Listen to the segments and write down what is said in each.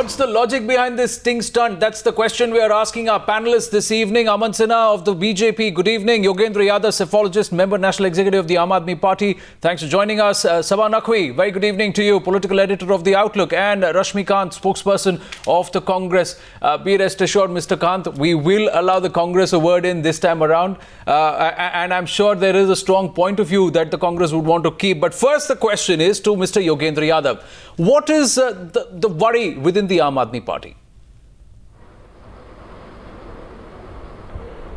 What's the logic behind this sting stunt? That's the question we are asking our panelists this evening. Aman Sinha of the BJP, good evening. Yogendra Yadav, cephalogist, member, National Executive of the Aam Aadmi Party. Thanks for joining us. Sabha Naqvi, very good evening to you, political editor of The Outlook, and Rashmi Kant, spokesperson of the Congress. Be rest assured, Mr. Kant, we will allow the Congress a word in this time around. And I'm sure there is a strong point of view that the Congress would want to keep. But first, the question is to Mr. Yogendra Yadav. What is the worry within the Aam Aadmi Party?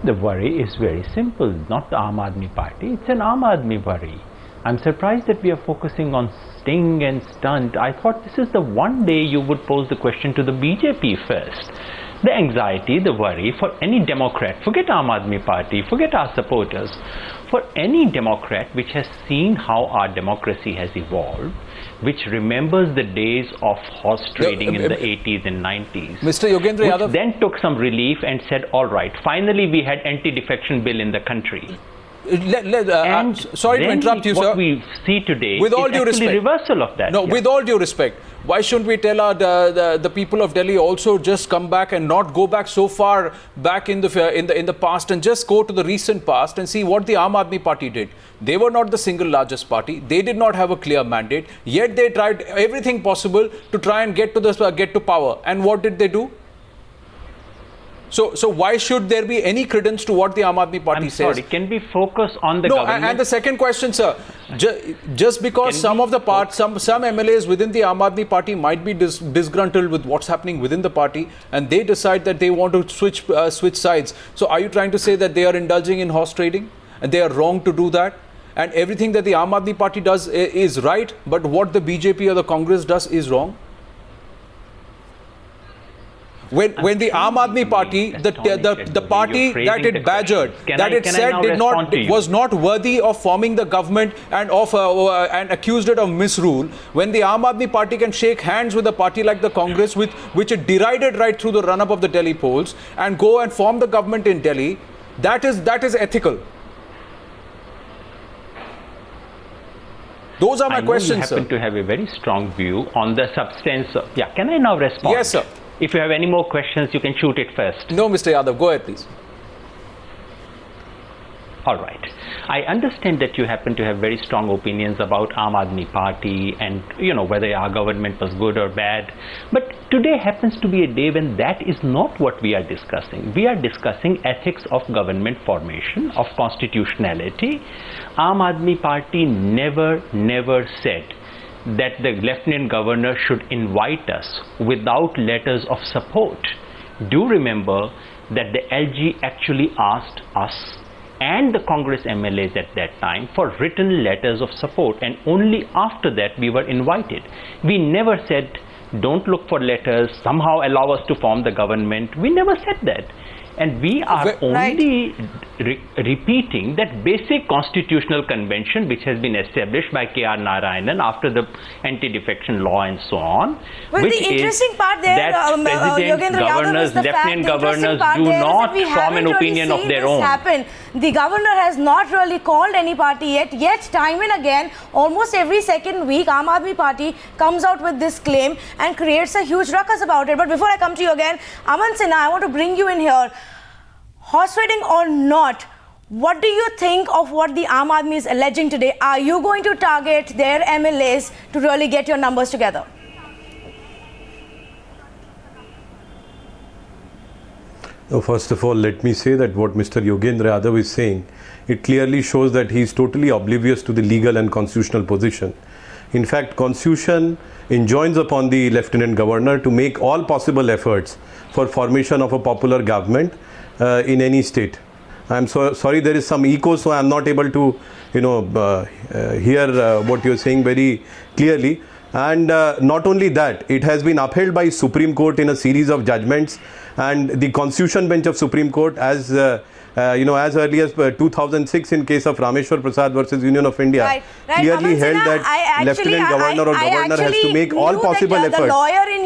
The worry is very simple, not the Aam Aadmi Party, it's an Aam Aadmi worry. I'm surprised that we are focusing on sting and stunt. I thought this is the one day you would pose the question to the BJP first. The anxiety, the worry for any Democrat, forget Aam Aadmi Party, forget our supporters, for any Democrat which has seen how our democracy has evolved, which remembers the days of horse trading in the 80s and 90s, Mr. Yogendra Yadav, then took some relief and said, all right, finally we had anti-defection bill in the country. Sorry to interrupt you, sir. What we see today with all is due actually respect, reversal of that. No, with all due respect, why shouldn't we tell the people of Delhi also just come back and not go back so far back in the past and just go to the recent past and see what the Aam Aadmi Party did? They were not the single largest party. They did not have a clear mandate. Yet they tried everything possible to try and get to power. And what did they do? So why should there be any credence to what the Aam Aadmi Party says? Sorry, can we focus on the government? And the second question, sir, just because some MLAs within the Aam Aadmi Party might be disgruntled with what's happening within the party, and they decide that they want to switch sides. So are you trying to say that they are indulging in horse trading and they are wrong to do that? And everything that the Aam Aadmi Party does is right, but what the BJP or the Congress does is wrong? When the Aam Aadmi Party, the party that it badgered, that it said was not worthy of forming the government and accused it of misrule, when the Aam Aadmi Party can shake hands with a party like the Congress, which it derided right through the run-up of the Delhi polls, and go and form the government in Delhi, that is ethical. Those are my questions, sir. I happen to have a very strong view on the substance of... Yeah, can I now respond? Yes, sir. If you have any more questions, you can shoot it first. No, Mr. Yadav, go ahead, please. All right. I understand that you happen to have very strong opinions about Aam Aadmi Party and, whether our government was good or bad. But today happens to be a day when that is not what we are discussing. We are discussing ethics of government formation, of constitutionality. Aam Aadmi Party never said that the Lieutenant Governor should invite us without letters of support. Do remember that the LG actually asked us and the Congress MLAs at that time for written letters of support, and only after that we were invited. We never said, don't look for letters, somehow allow us to form the government. We never said that. And we are only repeating that basic constitutional convention which has been established by K R Narayanan after the anti-defection law and so on. Well, which the interesting part there, that president, governors, lieutenant governors do not form an opinion of their own. The governor has not really called any party yet time and again, almost every second week, Aam Aadmi Party comes out with this claim and creates a huge ruckus about it. But before I come to you again, Aman Sinha, I want to bring you in here. Horse trading or not, what do you think of what the Aam Aadmi is alleging today? Are you going to target their MLAs to really get your numbers together? No, first of all, let me say that what Mr. Yogendra Yadav is saying, it clearly shows that he is totally oblivious to the legal and constitutional position. In fact, Constitution enjoins upon the Lieutenant Governor to make all possible efforts for formation of a popular government in any state. I am so sorry, there is some echo, so I am not able to, hear what you are saying very clearly. And not only that, it has been upheld by Supreme Court in a series of judgments, and the Constitution Bench of Supreme Court, as as early as 2006 in case of Rameshwar Prasad versus Union of India, clearly held that Lieutenant Governor or Governor has to make all possible efforts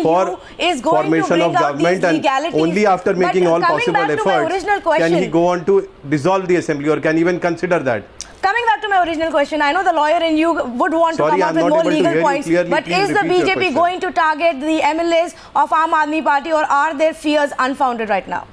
for formation of government, and only after making all possible efforts can he go on to dissolve the assembly or can even consider that. Coming back to my my original question. I know the lawyer in you would want to come up with more legal points, but is the BJP going to target the MLAs of Aam Aadmi Party, or are their fears unfounded right now?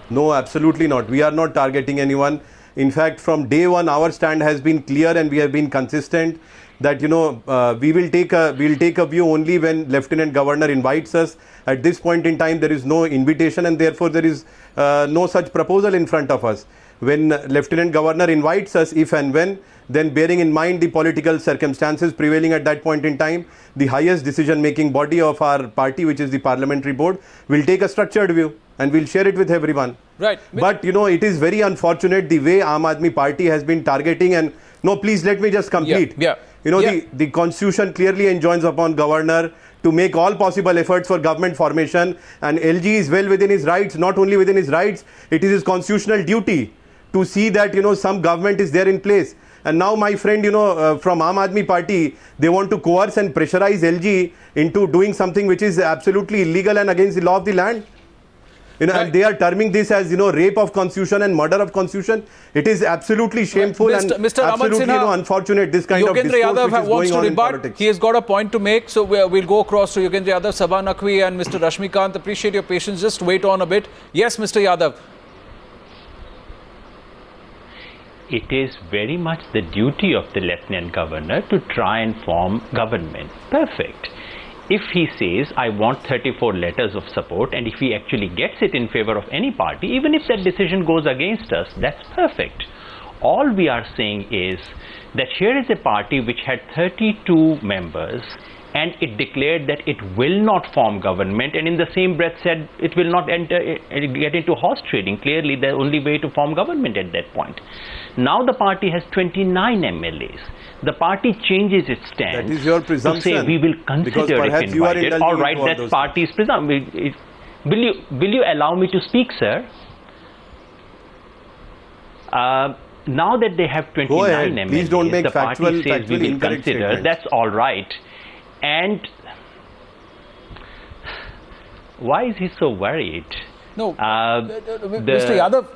No, absolutely not. We are not targeting anyone. In fact, from day one, our stand has been clear and we have been consistent that, we'll take a view only when Lieutenant Governor invites us. At this point in time, there is no invitation and therefore there is no such proposal in front of us. When Lieutenant Governor invites us, if and when, then bearing in mind the political circumstances prevailing at that point in time, the highest decision-making body of our party, which is the parliamentary board, will take a structured view and we'll share it with everyone. Right. But, it is very unfortunate the way Aam Aadmi Party has been targeting, and no, please let me just complete. The constitution clearly enjoins upon governor to make all possible efforts for government formation, and LG is well within his rights. Not only within his rights, it is his constitutional duty to see that, some government is there in place. And now, my friend, from Aam Aadmi Party, they want to coerce and pressurize LG into doing something which is absolutely illegal and against the law of the land. And they are terming this as, rape of constitution and murder of constitution. It is absolutely shameful and absolutely unfortunate, this kind of discourse which is going on in politics. He has got a point to make, so we'll go across to Yogendra Yadav, Sabha Naqvi and Mr. Rashmikant. Appreciate your patience. Just wait on a bit. Yes, Mr. Yadav. It is very much the duty of the Lieutenant Governor to try and form government. Perfect. If he says, I want 34 letters of support, and if he actually gets it in favor of any party, even if that decision goes against us, that's perfect. All we are saying is that here is a party which had 32 members, and it declared that it will not form government, and in the same breath said it will not get into horse trading. Clearly the only way to form government at that point. Now the party has 29 MLAs. The party changes its stand. That is your presumption. To say we will consider it invited. All right, that party is presumption. Will you allow me to speak, sir? Now that they have 29 MLAs, please don't make the party says we will consider. Statements. That's all right. And why is he so worried? No, Mr. Yadav.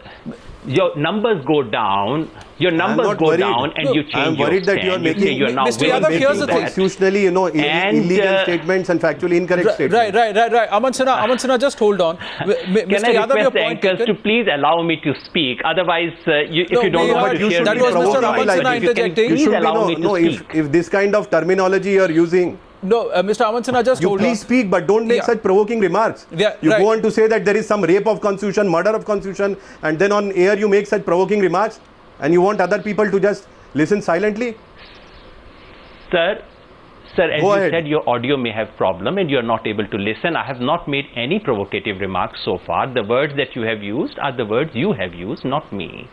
Your numbers go down. Your numbers go down, and you change. I'm worried that you are making. Mr. Yadav, here's the thing. Constitutionally, illegal statements and factually incorrect statements. Right. Aman Sinha, just hold on. Can I request the anchors to please allow me to speak? Otherwise, if you don't want to share, that was Mr. Aman Sinha interjecting. Please allow me to speak. If this kind of terminology you are using. No, Mr. Aman Sinha, just hold on. You please speak, but don't make such provoking remarks. You go on to say that there is some rape of constitution, murder of constitution, and then on air you make such provoking remarks, and you want other people to just listen silently? Sir, as you said, your audio may have problem and you are not able to listen. I have not made any provocative remarks so far. The words that you have used are the words you have used, not me.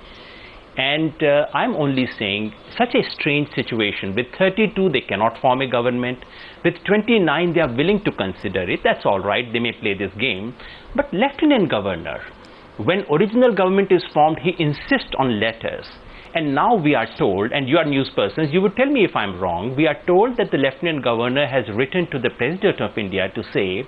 And I'm only saying, such a strange situation. With 32, they cannot form a government. With 29, they are willing to consider it. That's all right. They may play this game. But Lieutenant Governor, when original government is formed, he insists on letters. And now we are told, and you are news persons, you would tell me if I'm wrong, we are told that the Lieutenant Governor has written to the President of India to say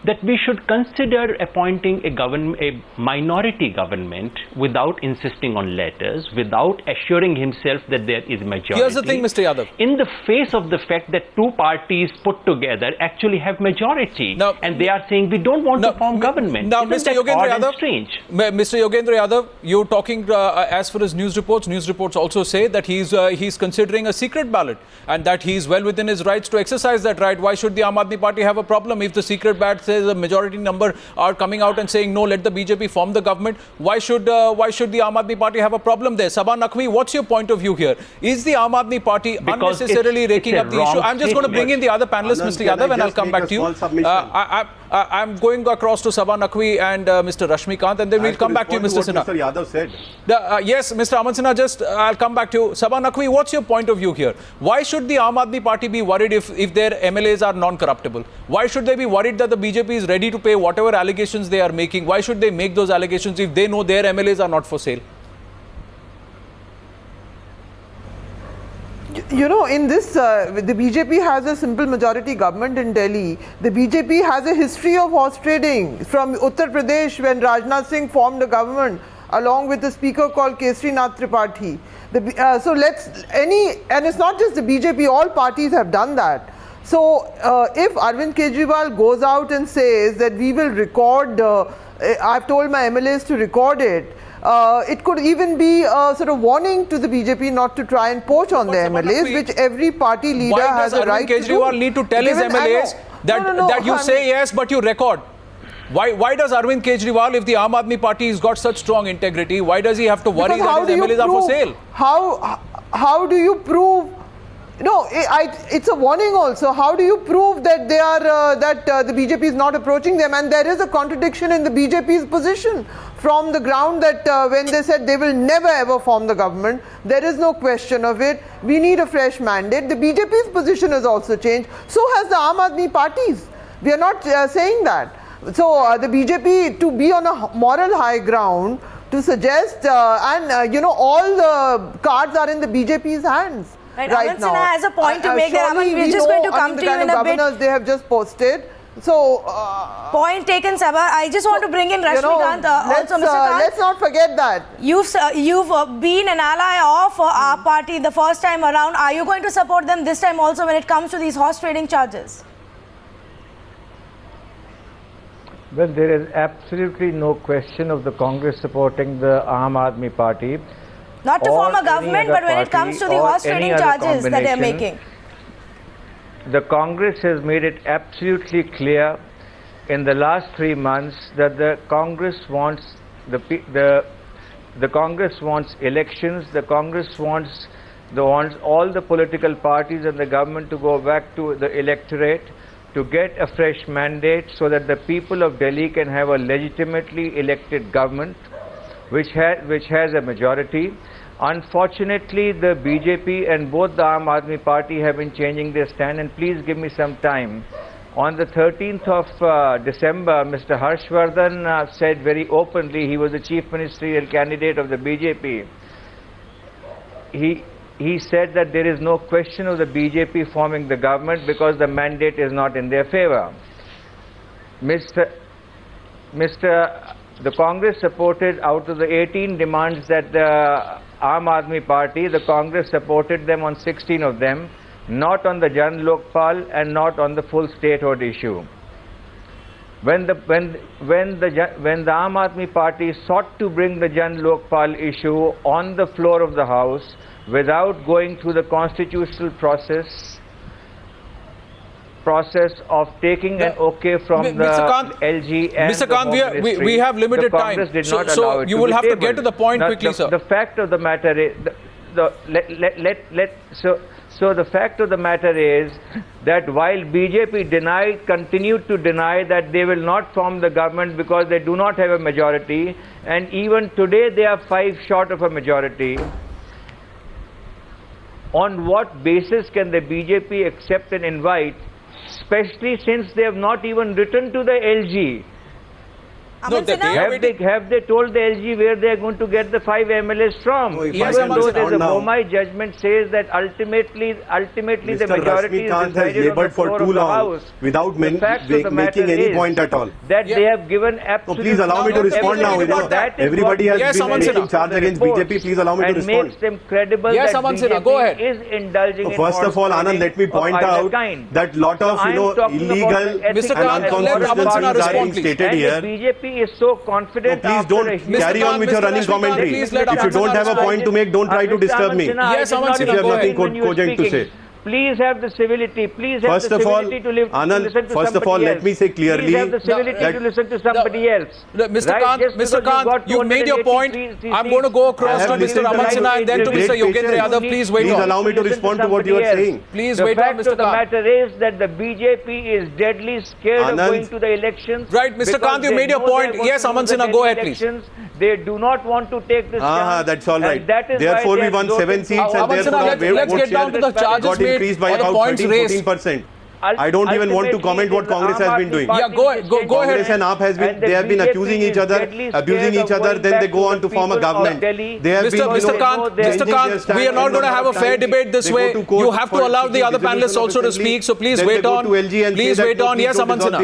that we should consider appointing a minority government without insisting on letters, without assuring himself that there is majority. Here's the thing, Mr. Yadav. In the face of the fact that two parties put together actually have majority, now, and they are saying we don't want to form government. Now, Isn't Mr. Yogendra Yadav, strange? Mr. Yogendra Yadav, you're talking as for his news reports. News reports also say that he's considering a secret ballot and that he's well within his rights to exercise that right. Why should the Aam Aadmi Party have a problem if the secret ballot says a majority number are coming out and saying no, let the BJP form the government? Why should the Aam Aadmi Party have a problem there? Sabha Naqvi, what's your point of view here? Is the Aam Aadmi Party unnecessarily raking up the issue? I'm just going to bring in the other panelists, Mr. Yadav, and I'll come back to you. I'm going across to Sabha Naqvi and Mr. Rashmikant, and then we'll come back to you, Mr. Sinha. Mr. Yadav said. Yes, Mr. Aman Sinha, I'll come back to you. Sabha Naqvi, what's your point of view here? Why should the Aam Aadmi Party be worried if their MLAs are non-corruptible? Why should they be worried that the BJP is ready to pay whatever allegations they are making? Why should they make those allegations if they know their MLAs are not for sale? You know, in this, the BJP has a simple majority government in Delhi. The BJP has a history of horse trading from Uttar Pradesh when Rajnath Singh formed a government. along with a speaker called Kesrinath Tripathi. And it's not just the BJP, all parties have done that. So if Arvind Kejriwal goes out and says that we will record, I've told my MLAs to record it, it could even be a sort of warning to the BJP not to try and poach on their MLAs, which every party leader has a right to do. Why does Arvind Kejriwal need to tell his MLAs that you say yes but you record? Why does Arvind Kejriwal, if the Aam Aadmi Party has got such strong integrity, why does he have to worry that his MLAs are for sale? How do you prove? No, it's a warning also. How do you prove that they are the BJP is not approaching them? And there is a contradiction in the BJP's position from the ground that when they said they will never ever form the government, there is no question of it. We need a fresh mandate. The BJP's position has also changed. So has the Aam Aadmi parties. We are not saying that. So the BJP, to be on a moral high ground, to suggest all the cards are in the BJP's hands. Right now. Sinha has a point to make there. We're just going to come to you in a bit. Governors they have just posted. So, point taken, Sabha. I just want to bring in Rashmikant also, Mr. Kant. Let's not forget that. You've been an ally of our party the first time around. Are you going to support them this time also when it comes to these horse trading charges? Well, there is absolutely no question of the Congress supporting the Aam Aadmi Party. Not to form a government, but when it comes to the horse trading charges that they are making. The Congress has made it absolutely clear in the last 3 months that the Congress wants the Congress wants elections. The Congress wants all the political parties and the government to go back to the electorate to get a fresh mandate so that the people of Delhi can have a legitimately elected government which has a majority. Unfortunately, the BJP and both the Aam Aadmi Party have been changing their stand, and please give me some time. On the 13th of December, Mr. Harshvardhan said very openly, he was the Chief Ministerial candidate of the BJP. He said that there is no question of the BJP forming the government because the mandate is not in their favor. The Congress supported, out of the 18 demands that the Aam Aadmi Party, the Congress supported them on 16 of them, not on the Jan Lokpal and not on the full statehood issue. When the Aam Aadmi Party sought to bring the Jan Lokpal issue on the floor of the House without going through the constitutional process of taking an okay from the LG and Mr. Kant, we have limited time, so you will have to get to the point quickly, sir. The fact of the matter is, so the fact of the matter is that while BJP continued to deny that they will not form the government because they do not have a majority, and even today they are 5 short of a majority. On what basis can the BJP accept an invite, especially since they have not even written to the LG? No, have they told the LG where they are going to get the 5 MLAs from? Even though there's a Bomai judgment says that ultimately the majority is decided on the floor of the House. Without making any point at all. That they have given absolutely... Please allow me to respond now. Everybody has been taking charge against BJP. Please allow me to respond. And makes them credible that BJP is indulging in... First of all, Anand, let me point out that lot of illegal and unconstitutional things are being stated here. BJP is so confident. Please don't carry on with your running commentary. If you don't have a point to make, don't try to disturb me. Yes, Aman if you have nothing cogent to say. Please have the civility. Please have the civility to listen to somebody else. First of all, let me say clearly. Please have the civility to listen to somebody else. Mr. Kant, you made your point. I'm going to go across to Mr. Aman Sinha and then to Mr. Yogendra Yadav. Please wait on. Please allow me to respond to what you are saying. Please wait on, Mr. Kant. The matter is that the BJP is deadly scared of going to the elections. Right, Mr. Kant, you made your point. Yes, Aman Sinha, go ahead, please. They do not want to take this chance. That's all right. Therefore, we won 7 seats and therefore our vote share got increased by about 13-14%. I don't even want to comment what Congress has been doing. Yeah, go ahead. Congress and AAP they have been accusing each other, abusing each other, then they go on to form a government. They have Mr. Kant, we are not going to have a fair debate this way. You have to allow the other panelists also to speak, so please wait on. Please wait on. Yes, Aman Sinha.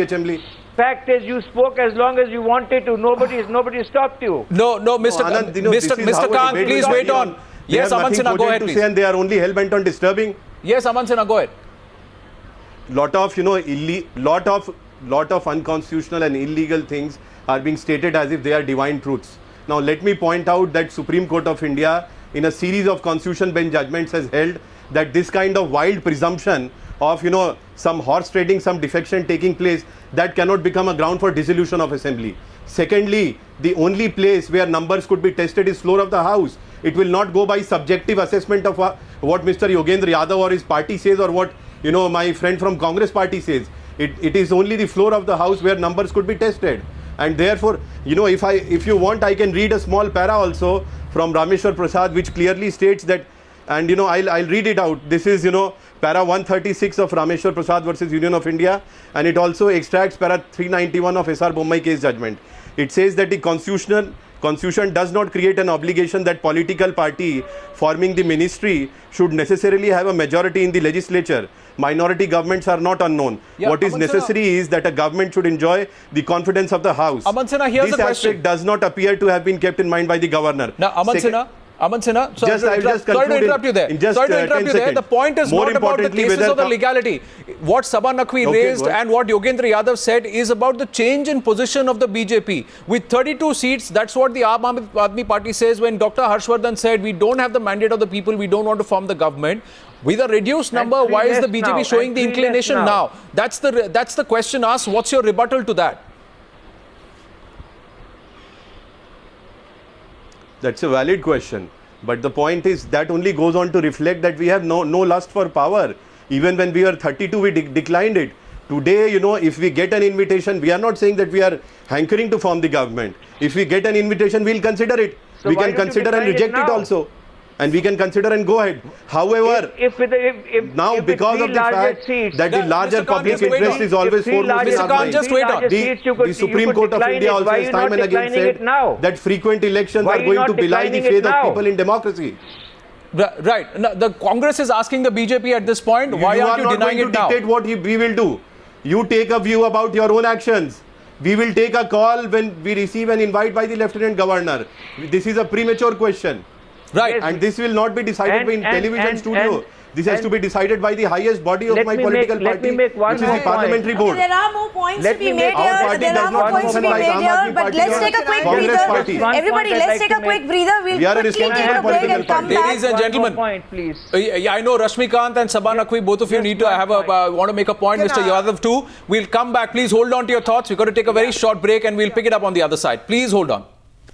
Fact is, you spoke as long as you wanted to. Nobody stopped you. No, Mr. Anand, you know, this is Mr. how a Kant, debate please will wait carry on. They Yes, have Aman nothing Sinha, go cogent ahead, to please. say, and they are only hell bent on disturbing. Yes, Aman Sinha, go ahead. Lot of lot of unconstitutional and illegal things are being stated as if they are divine truths. Now let me point out that Supreme Court of India in a series of constitution bench judgments has held that this kind of wild presumption of some horse trading, some defection taking place, that cannot become a ground for dissolution of assembly. Secondly, the only place where numbers could be tested is floor of the house. It will not go by subjective assessment of what Mr. Yogendra Yadav or his party says, or what my friend from Congress party says. It is only the floor of the house where numbers could be tested. And therefore, if you want, I can read a small para also from Rameshwar Prasad, which clearly states that, and I'll read it out. This is para 136 of Rameshwar Prasad versus Union of India, and it also extracts para 391 of SR Bommai case judgment. It says that the Constitution does not create an obligation that political party forming the ministry should necessarily have a majority in the legislature. Minority governments are not unknown. Yeah, what is Aman Sinha, necessary is that a government should enjoy the confidence of the House. Aman Sinha, here's this the question. aspect does not appear to have been kept in mind by the governor. Now, Aman Sinha, sorry to interrupt you there. Sorry to interrupt you there. The point is not about the cases or the legality. What Sabha Naqvi raised and what Yogendra Yadav said is about the change in position of the BJP. With 32 seats, that's what the Aam Aadmi Party says. When Dr. Harshvardhan said, we don't have the mandate of the people, we don't want to form the government. With a reduced number, why is the BJP showing the inclination now? That's the question asked. What's your rebuttal to that? That's a valid question. But the point is that only goes on to reflect that we have no lust for power. Even when we were 32, we declined it. Today, if we get an invitation, we are not saying that we are hankering to form the government. If we get an invitation, we'll consider it. So we can consider and reject it also. And we can consider and go ahead. However, now because of the fact that the larger public interest is always foremost in our mind, the Supreme Court of India also has time and again said that frequent elections are going to belie the faith of people in democracy. Right. Now, the Congress is asking the BJP at this point, why aren't you denying it now? You are not going to dictate what we will do. You take a view about your own actions. We will take a call when we receive an invite by the Lieutenant Governor. This is a premature question. Right. And this will not be decided in television studio. This has to be decided by the highest body of my political party, which is the parliamentary board. There are more points to be made here. There are more points to be made here. But let's take a quick breather. Everybody, let's take a quick breather. We'll quickly take a break and come back. Ladies and gentlemen, I know Rashmikant and Sabha Naqvi, both of you need to want to make a point. Mr. Yadav too. We'll come back. Please hold on to your thoughts. We're going to take a very short break and we'll pick it up on the other side. Please hold on.